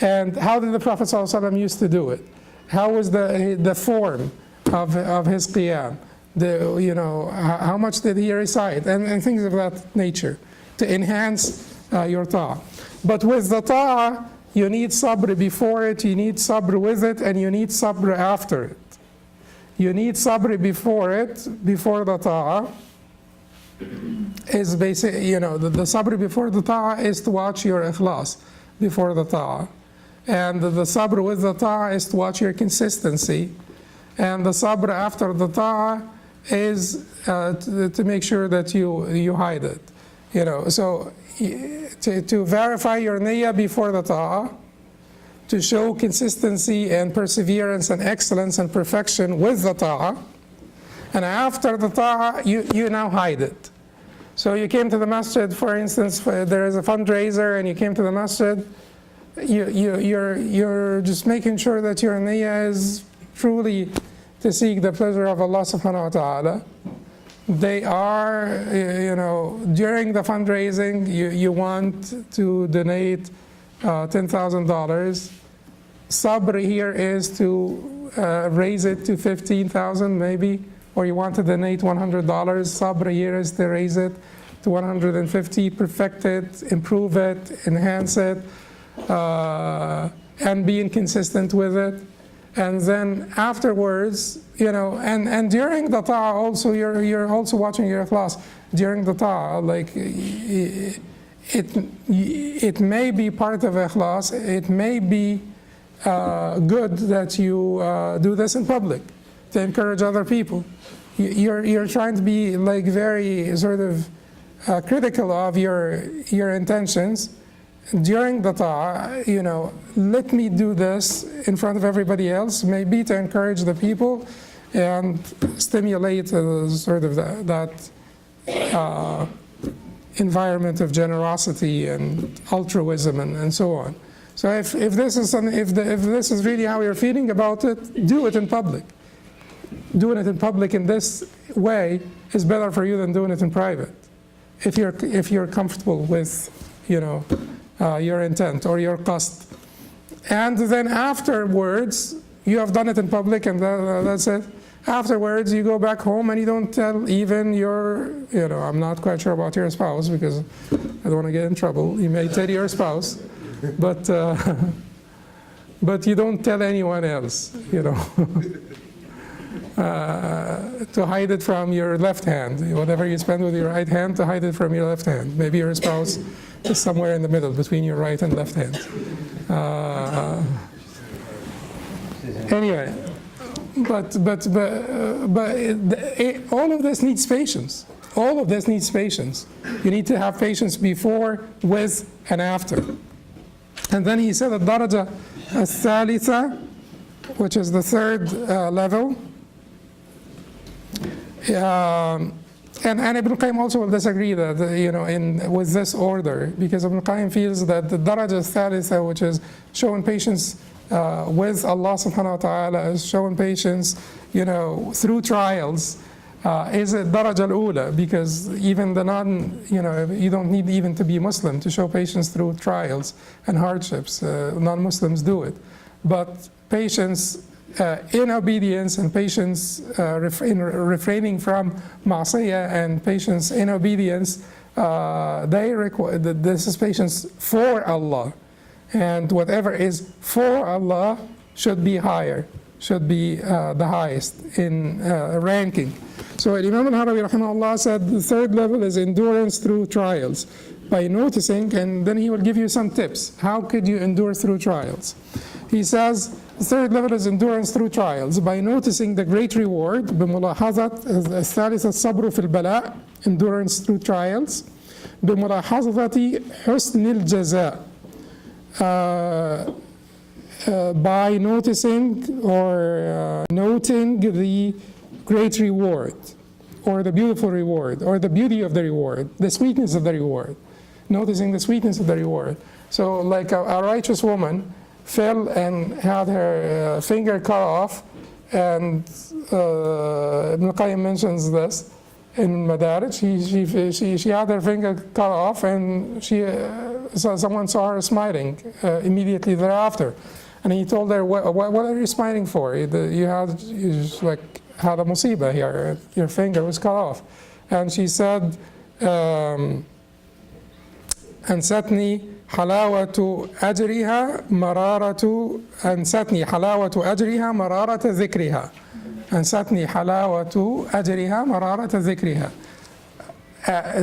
And how did the Prophet ﷺ used to do it? How was the form of his Qiyam? How much did he recite, and things of that nature, to enhance your ta'ah. But with the ta'ah, you need sabr before it, you need sabr with it, and you need sabr after it. You need sabr before it, before the ta'ah. Is basically, the sabr before the ta'ah is to watch your ikhlas before the ta'ah. And the sabr with the ta'ah is to watch your consistency. And the sabr after the ta'ah is to make sure that you hide it. So to verify your niyyah before the ta'ah, to show consistency and perseverance and excellence and perfection with the ta'ah, and after the ta'ah, you now hide it. So you came to the masjid, for instance, there is a fundraiser, and you came to the masjid, you're just making sure that your niyyah is truly to seek the pleasure of Allah subhanahu wa ta'ala. They are, during the fundraising, you want to donate $10,000. Sabr here is to raise it to 15,000 maybe, or you want to donate $100. Sabr here is to raise it to 150, perfect it, improve it, enhance it, and being consistent with it. And then afterwards, and during the ta'ah also, you're also watching your ikhlas. During the ta'ah, like it may be part of ikhlas, it may be good that you do this in public to encourage other people. You're trying to be like very sort of critical of your intentions. During the ta'ah, let me do this in front of everybody else, maybe to encourage the people and stimulate sort of that environment of generosity and altruism and so on. So if this is if this is really how you're feeling about it, do it in public. Doing it in public in this way is better for you than doing it in private. If you're comfortable with your intent or your qasd. And then afterwards, you have done it in public and that's it. Afterwards, you go back home and you don't tell even your, I'm not quite sure about your spouse because I don't want to get in trouble. You may tell your spouse, but you don't tell anyone else, to hide it from your left hand. Whatever you spend with your right hand, to hide it from your left hand. Maybe your spouse is somewhere in the middle between your right and left hand. Anyway, but all of this needs patience. All of this needs patience. You need to have patience before, with, and after. And then he said Madaarij As-Saalikeen, which is the third level. And Ibn al-Qayyim also will disagree that, with this order, because Ibn al-Qayyim feels that the Madaarij As-Saalikeen, which is showing patience with Allah subhanahu wa ta'ala, is showing patience, through trials, is a Madaarij al-Ula, because even the you don't need even to be Muslim to show patience through trials and hardships. Non-Muslims do it. But patience in obedience and patience in refraining from ma'asiyah and patience in obedience, they require, this is patience for Allah. And whatever is for Allah should be higher, should be the highest in ranking. So Imam al-Harawi rahimahullah said the third level is endurance through trials. By noticing, and then he will give you some tips. How could you endure through trials? He says, the third level is endurance through trials. By noticing the great reward, بملاحظة الثالث الصبر في البلاء, endurance through trials. بملاحظة حسن الجزاء, by noticing or noting the great reward, or the beautiful reward, or the beauty of the reward, the sweetness of the reward. Noticing the sweetness of the reward. So like a righteous woman fell and had her finger cut off, and Ibn al-Qayyim mentions this in Madaarij. She had her finger cut off, and someone saw her smiling immediately thereafter. And he told her, what are you smiling for? You had a musibah here, your finger was cut off. And she said, أنستني حلاوة أجرها مرارة أنستني حلاوة أجرها مرارة ذكرها أنستني حلاوة أجرها مرارة ذكرها.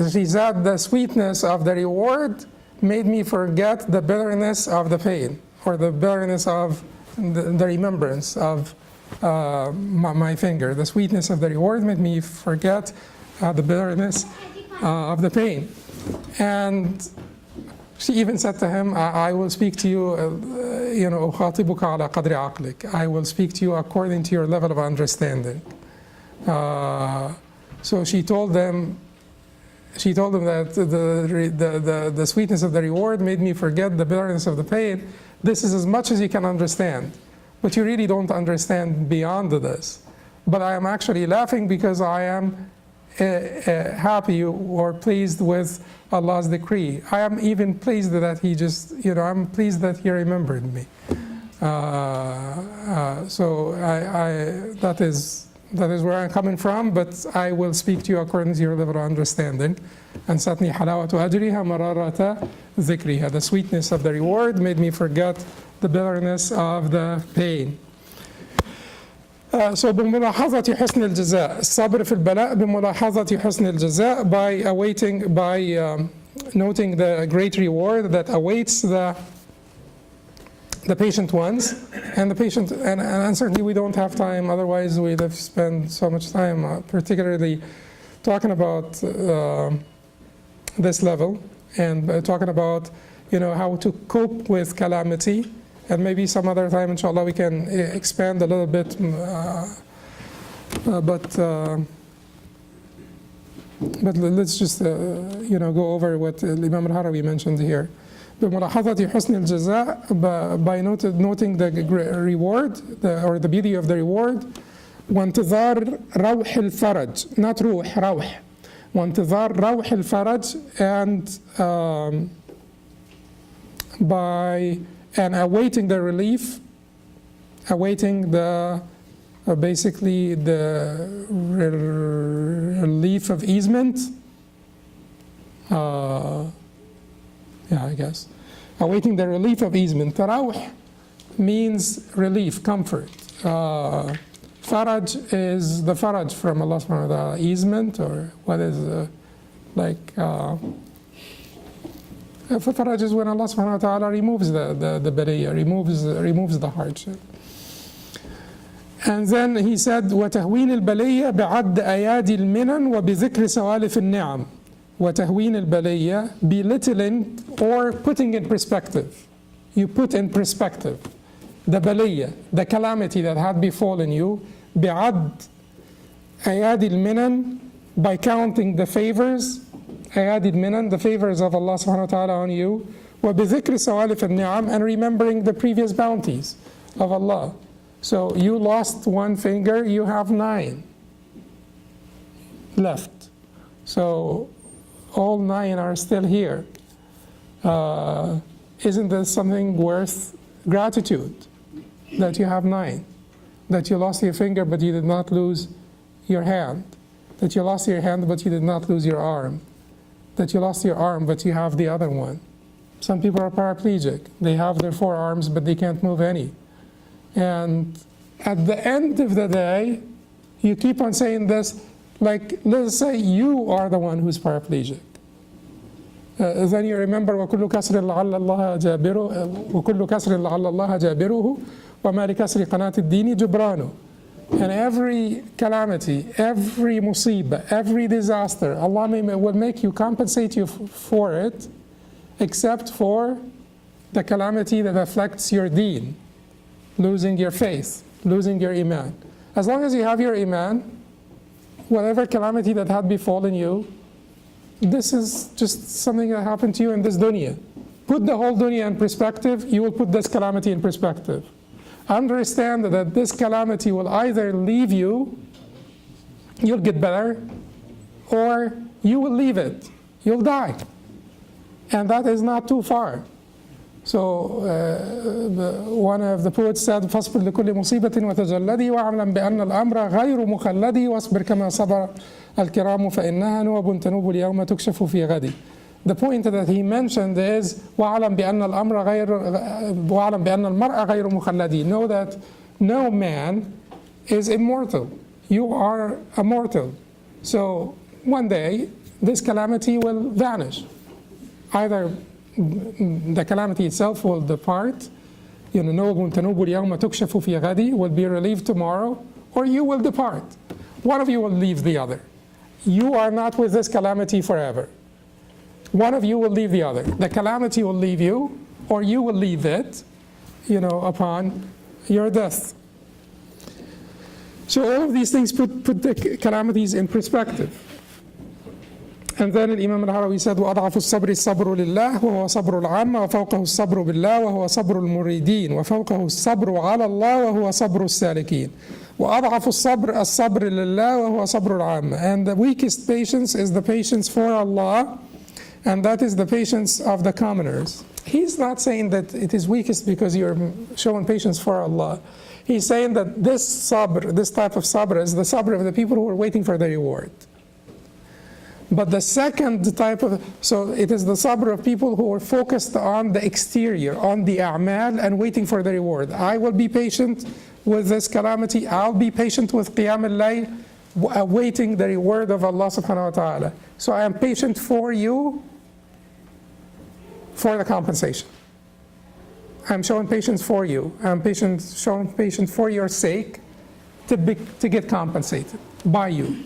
She said the sweetness of the reward made me forget the bitterness of the pain or the bitterness of the remembrance of my finger. The sweetness of the reward made me forget the bitterness of the pain. And she even said to him, I will speak to you, أخاطبك على قدر عقلك. I will speak to you according to your level of understanding. So she told them that the sweetness of the reward made me forget the bitterness of the pain. This is as much as you can understand, but you really don't understand beyond this. But I am actually laughing because I am happy or pleased with Allah's decree. I am even pleased that He I'm pleased that He remembered me. So that is where I'm coming from, but I will speak to you according to your level of understanding. And certainly, حلاوة أجرها مرارة ذكرها. The sweetness of the reward made me forget the bitterness of the pain. So بملاحظة حسن الجزاء. الصبر في البلاء بملاحظة حسن الجزاء, by noting the great reward that awaits the patient ones, and the patient, and certainly we don't have time, otherwise we'd have spent so much time particularly talking about this level, and talking about how to cope with calamity, and maybe some other time inshallah we can expand a little bit, but let's just go over what Imam al-Harawi mentioned here. بملاحظة حسن الجزاء, by noting the reward, or the beauty of the reward. وانتظار روح الفرج, not روح, روح. وانتظار روح الفرج, and awaiting the relief, awaiting basically the relief of easement. I guess. Awaiting the relief of easement. Tarawih means relief, comfort. Faraj is the faraj from Allah subhanahu wa ta'ala. Easement, or what is faraj is when Allah subhanahu wa ta'ala removes the bariya, removes the hardship. And then he said, وَتَهْوِينِ الْبَلِيَّةِ بِعَدِّ أَيَادِ الْمِنَنِ وَبِذِكْرِ سَوَالِفِ النِّعَمِ. وَتَهْوِينِ الْبَلِيَّةِ, belittling or putting in perspective. You put in perspective the baliyya, the calamity that had befallen you, بِعَدِّ أَيَادِ الْمِنَنِ, by counting the favors, أَيَادِ الْمِنَنِ, the favors of Allah subhanahu wa ta'ala on you, وَبِذِكْرِ سَوَالِفِ النِّعَمِ, and remembering the previous bounties of Allah. So you lost one finger, you have 9 left. So all 9 are still here. Isn't this something worth gratitude? That you have 9. That you lost your finger but you did not lose your hand. That you lost your hand but you did not lose your arm. That you lost your arm but you have the other one. Some people are paraplegic. They have their 4 arms but they can't move any. And at the end of the day, you keep on saying this, like, let's say you are the one who's paraplegic. Then you remember وَكُلُّ كَسْرٍ لَعَلَّ اللَّهَ جَابِرُهُ وَكُلُّ كَسْرٍ لَعَلَّ اللَّهَ جَابِرُهُ وَمَا لِكَسْرِ قَنَاةِ الدِّينِ جُبْرَانُ. And every calamity, every musibah, every disaster, Allah will make you, compensate you for it, except for the calamity that affects your deen, losing your faith, losing your iman. As long as you have your iman, whatever calamity that had befallen you, this is just something that happened to you in this dunya. Put the whole dunya in perspective, you will put this calamity in perspective. Understand that this calamity will either leave you, you'll get better, or you will leave it, you'll die. And that is not too far. So one of the poets said, فَاصْبِرْ لِكُلِّ مُصِيبَةٍ وَتَجَلَّدِي وَاعْلَمْ بِأَنَّ الْأَمْرَ غَيْرُ مُخَلَّدِ وَاصْبِرْ كَمَا صَبَرَ الْكِرَامُ فَإِنَّهَا نُوَبٌ تَنُوبُ الْيَوْمَ تُكْشَفُ فِي غَدٍ. The point that he mentioned is وَاعْلَمْ بِأَنَّ الْمَرْءَ غَيْرُ مُخَلَّدِ. Know that no man is immortal. You are immortal. So one day this calamity will vanish. Either the calamity itself will depart, نوم تنوب اليوم تكشف في غد, will be relieved tomorrow, or you will depart. One of you will leave the other. You are not with this calamity forever. One of you will leave the other. The calamity will leave you, or you will leave it, upon your death. So all of these things put the calamities in perspective. And then Imam al-Harawi said, وَأَضْعَفُ الصَّبْرِ الصَّبْرُ لِلَّهِ وَهُوَ صَبْرُ الْعَامَّةِ وَفَوْقَهُ الصَّبْرُ بِاللَّهِ وَهُوَ صَبْرُ الْمُرِيدِينَ وَفَوْقَهُ الصَّبْرُ عَلَى اللَّهِ وَهُوَ صَبْرُ السَّالِكِينَ وَأَضْعَفُ الصَّبْرِ لِلَّهِ وَهُوَ صَبْرُ الْعَامَّةِ. And the weakest patience is the patience for Allah, and that is the patience of the commoners. He's not saying that it is weakest because you're showing patience for Allah. He's saying that this sabr, this type of sabr, is the sabr of the people who are waiting for the reward. But the second type of, so it is the sabr of people who are focused on the exterior, on the a'mal, and waiting for the reward. I will be patient with this calamity. I'll be patient with qiyam al-layl, awaiting the reward of Allah subhanahu wa ta'ala. So I am patient for you, for the compensation. I'm showing patience for you. I'm showing patience for your sake, to get compensated by you.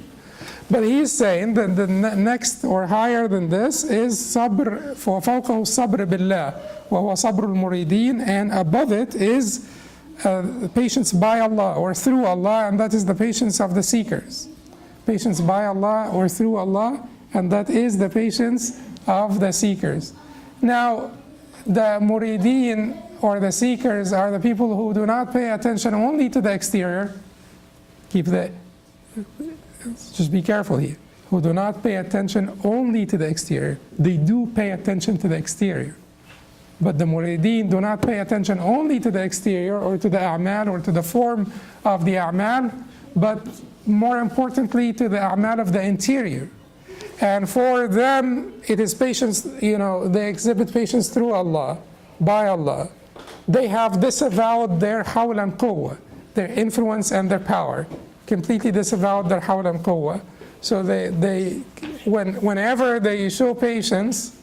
But he's saying that the next or higher than this is sabr, فَوْقَهُ الصَّبْرِ بِاللَّهِ وَهُوَ صَبْرُ الْمُرِيدِينَ, and above it is patience by Allah or through Allah, and that is the patience of the seekers. Patience by Allah or through Allah, and that is the patience of the seekers. Now, the murideen or the seekers are the people who do not pay attention only to the exterior. Just be careful here. Who do not pay attention only to the exterior. They do pay attention to the exterior. But the murideen do not pay attention only to the exterior or to the a'mal or to the form of the a'mal, but more importantly to the a'mal of the interior. And for them, it is patience, they exhibit patience through Allah, by Allah. They have disavowed their hawl and quwwah, their influence and their power. Completely disavowed their hawl and quwwah. So whenever they show patience,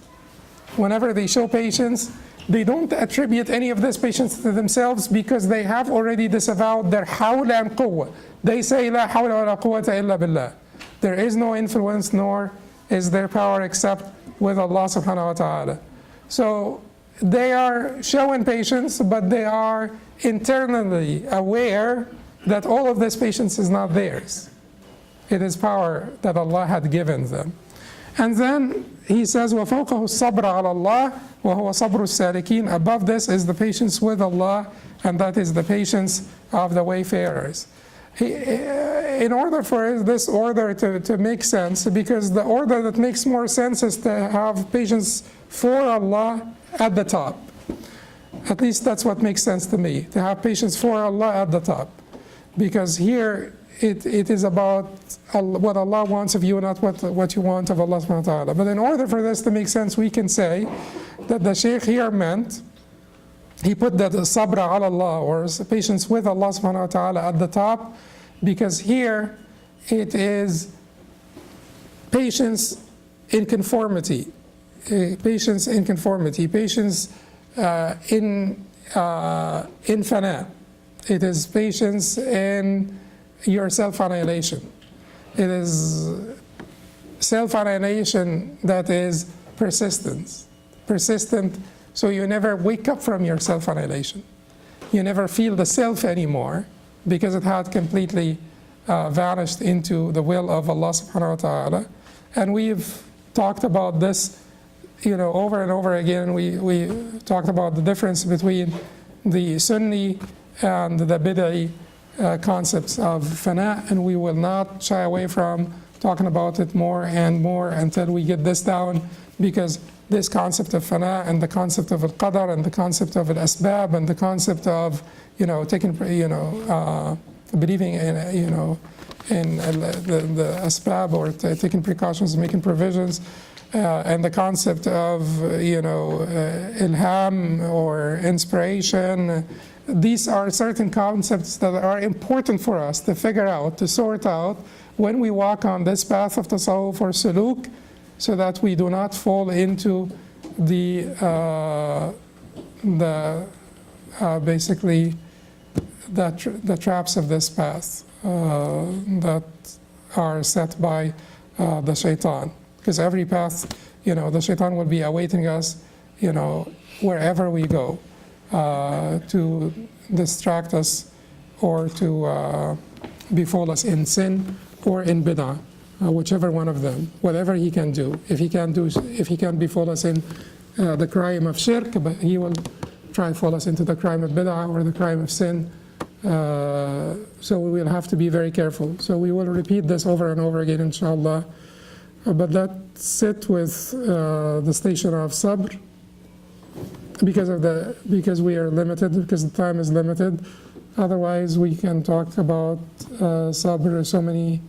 they don't attribute any of this patience to themselves because they have already disavowed their hawl and quwwah. They say, لا حول ولا قوة إلا بالله. There is no influence nor is there power except with Allah subhanahu wa ta'ala. So they are showing patience, but they are internally aware that all of this patience is not theirs. It is power that Allah had given them. And then he says, وَفَوْقَهُ الصَّبْرَ عَلَى اللَّهِ وَهُوَ صَبْرُ السَّالِكِينَ. Above this is the patience with Allah, and that is the patience of the wayfarers. In order for this order to make sense, because the order that makes more sense is to have patience for Allah at the top. At least that's what makes sense to me, to have patience for Allah at the top. Because here it is about what Allah wants of you, not what you want of Allah subhanahu wa ta'ala. But in order for this to make sense, we can say that the Shaykh here meant, he put that sabra ala Allah, or patience with Allah subhanahu wa ta'ala at the top, because here it is patience in conformity, patience in fana. It is patience in your self-annihilation. It is self-annihilation that is persistent, so you never wake up from your self-annihilation. You never feel the self anymore because it had completely vanished into the will of Allah subhanahu wa ta'ala. And we've talked about this, over and over again. We talked about the difference between the Sunni and the Bid'i concepts of fana, and we will not shy away from talking about it more and more until we get this down, because this concept of fana and the concept of al-qadar and the concept of al-asbab and the concept of believing in the asbab, or taking precautions, making provisions, and the concept of ilham or inspiration. These are certain concepts that are important for us to figure out, to sort out when we walk on this path of tasawwuf or suluk, so that we do not fall into the basically the traps of this path that are set by the shaitan. Because every path, the shaitan will be awaiting us, wherever we go, to distract us or to befall us in sin or in bid'ah, whichever one of them, whatever he can do. If he can befall us in the crime of shirk, but he will try to fall us into the crime of bid'ah or the crime of sin. So we will have to be very careful. So we will repeat this over and over again, inshallah. But let's sit with the station of sabr, because we are limited, because the time is limited. Otherwise, we can talk about sabr so many,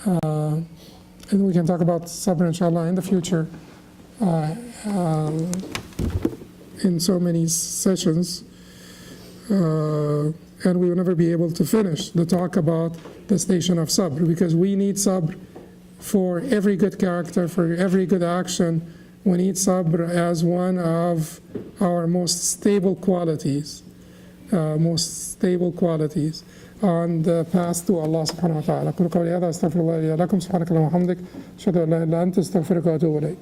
and we can talk about sabr, inshallah, in the future, in so many sessions, and we will never be able to finish the talk about the station of sabr, because we need sabr for every good character, for every good action. We need sabr as one of our most stable qualities on the path to Allah subhanahu wa ta'ala. أقول قولي هذا أستغفر الله لي ولكم سبحانك اللهم وبحمدك أشهد أن لا إله إلا أنت أستغفرك وأتوب إليك.